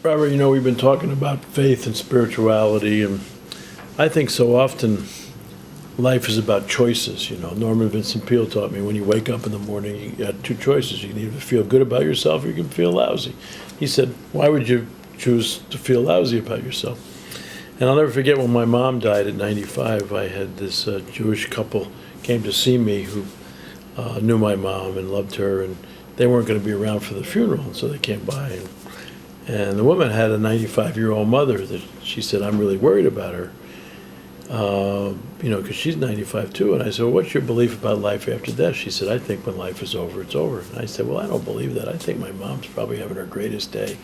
Robert, we've been talking about faith and spirituality, and I think so often life is about choices. Norman Vincent Peale taught me when you wake up in the morning, you got two choices. You can either feel good about yourself or you can feel lousy. He said, why would you choose to feel lousy about yourself? And I'll never forget when my mom died at 95, I had this Jewish couple came to see me who knew my mom and loved her, and they weren't going to be around for the funeral, and so they came by. And the woman had a 95-year-old mother that she said, I'm really worried about her, because she's 95 too. And I said, well, what's your belief about life after death? She said, I think when life is over, it's over. And I said, well, I don't believe that. I think my mom's probably having her greatest day.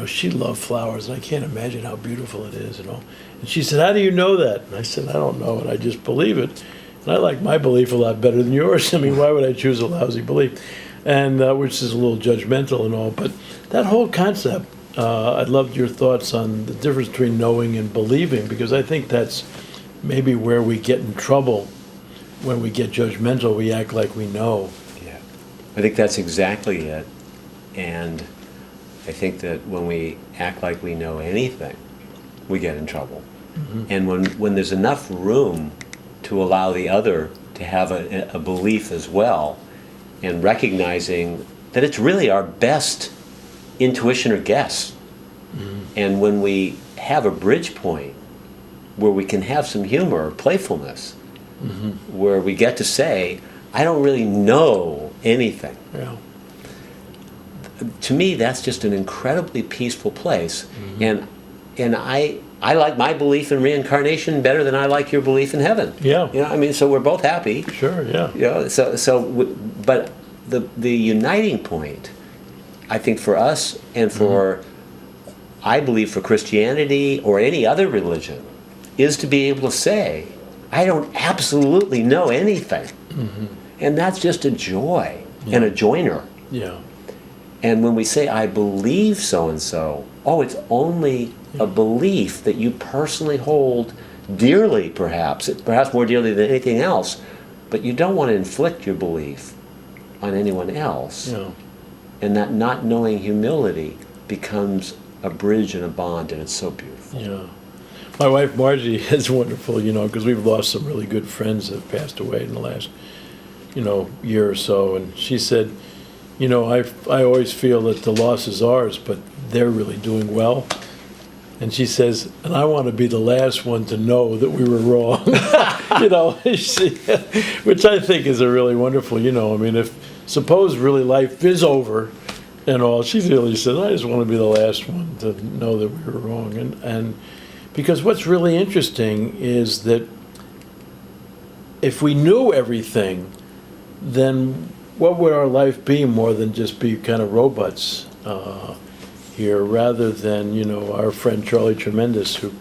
She loved flowers, and I can't imagine how beautiful it is, And she said, how do you know that? And I said, I don't know it. I just believe it. And I like my belief a lot better than yours. I mean, why would I choose a lousy belief? And which is a little judgmental and all, but that whole concept, I loved your thoughts on the difference between knowing and believing, because I think that's maybe where we get in trouble. When we get judgmental, we act like we know. Yeah, I think that's exactly it. And I think that when we act like we know anything, we get in trouble. Mm-hmm. And when there's enough room to allow the other to have a belief as well, and recognizing that it's really our best intuition or guess. Mm-hmm. And when we have a bridge point where we can have some humor or playfulness, mm-hmm. where we get to say, I don't really know anything. Yeah. To me, that's just an incredibly peaceful place. Mm-hmm. And I like my belief in reincarnation better than I like your belief in heaven. Yeah. So we're both happy. Sure, yeah. But the uniting point, I think for us and for, I believe for Christianity or any other religion, is to be able to say, I don't absolutely know anything. Mm-hmm. And that's just a joy and a joiner. Yeah. And when we say, I believe so-and-so, it's only a belief that you personally hold dearly, perhaps more dearly than anything else, but you don't want to inflict your belief on anyone else. Yeah. And that not knowing humility becomes a bridge and a bond, and it's so beautiful. Yeah. My wife Margie is wonderful, because we've lost some really good friends that have passed away in the last, year or so, and she said, I always feel that the loss is ours, but they're really doing well. And she says, and I want to be the last one to know that we were wrong. Which I think is a really wonderful, if suppose really life is over and all, she really said, I just want to be the last one to know that we were wrong. And because what's really interesting is that if we knew everything, then what would our life be more than just be kind of robots here, rather than, our friend Charlie Tremendous, who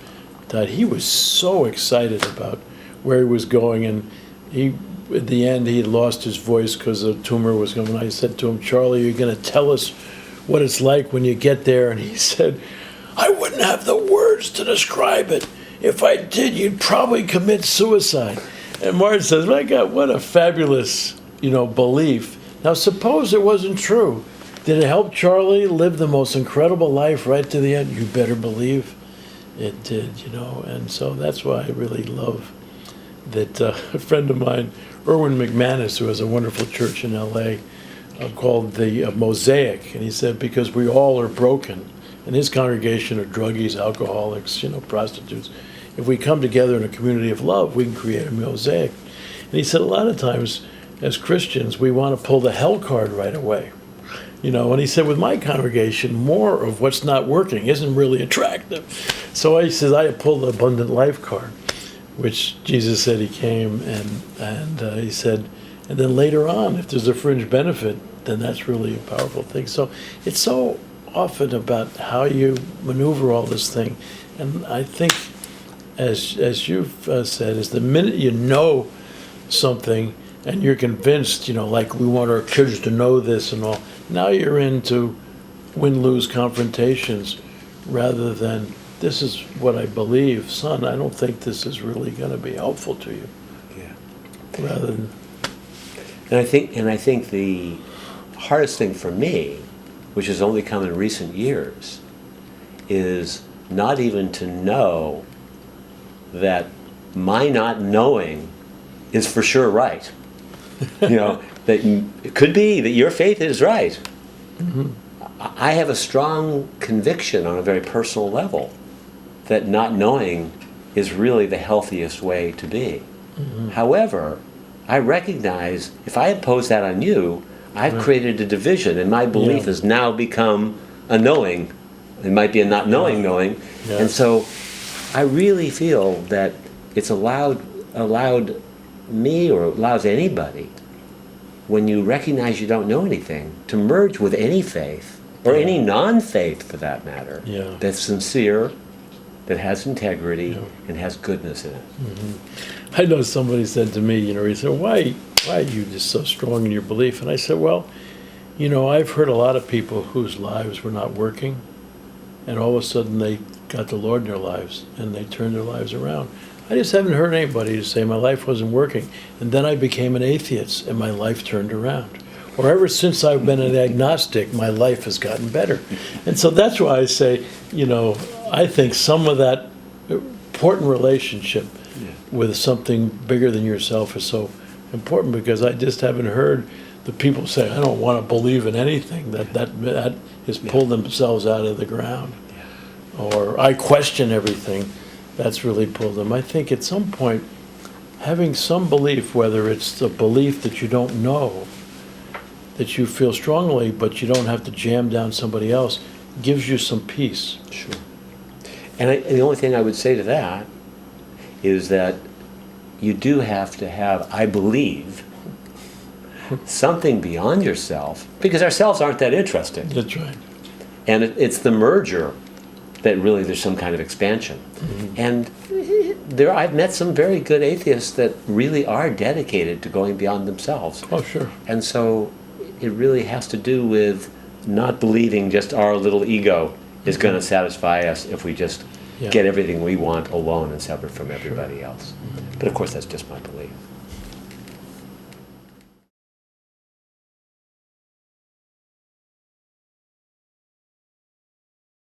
died. He was so excited about where he was going, and at the end, he lost his voice because a tumor was going. I said to him, Charlie, you're going to tell us what it's like when you get there? And he said, I wouldn't have the words to describe it. If I did, you'd probably commit suicide. And Martin says, my God, what a fabulous belief. Now, suppose it wasn't true. Did it help Charlie live the most incredible life right to the end? You better believe it did, And so that's why I really love that a friend of mine, Erwin McManus, who has a wonderful church in L.A. Called the Mosaic, and he said, because we all are broken, and his congregation are druggies, alcoholics, prostitutes. If we come together in a community of love, we can create a mosaic. And he said a lot of times, as Christians, we want to pull the hell card right away. And he said, with my congregation, more of what's not working isn't really attractive. So he says, I pulled the abundant life card, which Jesus said he came, and he said, and then later on, if there's a fringe benefit, then that's really a powerful thing. So it's so often about how you maneuver all this thing. And I think, as you've said, is the minute you know something, and you're convinced, like we want our kids to know this and all, now you're into win-lose confrontations rather than, this is what I believe, son, I don't think this is really going to be helpful to you. Yeah. Rather than... And I think the hardest thing for me, which has only come in recent years, is not even to know that my not knowing is for sure right. That it could be that your faith is right. I have a strong conviction on a very personal level that not knowing is really the healthiest way to be. However, I recognize if I impose that on you, I've created a division, and my belief has now become a knowing. It might be a not knowing knowing. Yes. And so I really feel that it's allowed me, or allows anybody, when you recognize you don't know anything, to merge with any faith, or any non-faith for that matter, that's sincere, that has integrity, and has goodness in it. I know somebody said to me, he said, why are you just so strong in your belief? And I said, well, I've heard a lot of people whose lives were not working, and all of a sudden they got the Lord in their lives, and they turned their lives around. I just haven't heard anybody say my life wasn't working, and then I became an atheist, and my life turned around. Or ever since I've been an agnostic, my life has gotten better. And so that's why I say, I think some of that important relationship with something bigger than yourself is so important, because I just haven't heard the people say, I don't want to believe in anything, that has pulled themselves out of the ground. Or I question everything. That's really pulled them. I think at some point, having some belief, whether it's the belief that you don't know, that you feel strongly, but you don't have to jam down somebody else, gives you some peace. Sure. And the only thing I would say to that is that you do have to have, I believe, something beyond yourself, because ourselves aren't that interesting. That's right. And it's the merger that really there's some kind of expansion. And I've met some very good atheists that really are dedicated to going beyond themselves. Oh, sure. And so it really has to do with not believing just our little ego is going to satisfy us if we just get everything we want alone and separate from everybody else. But of course, that's just my belief.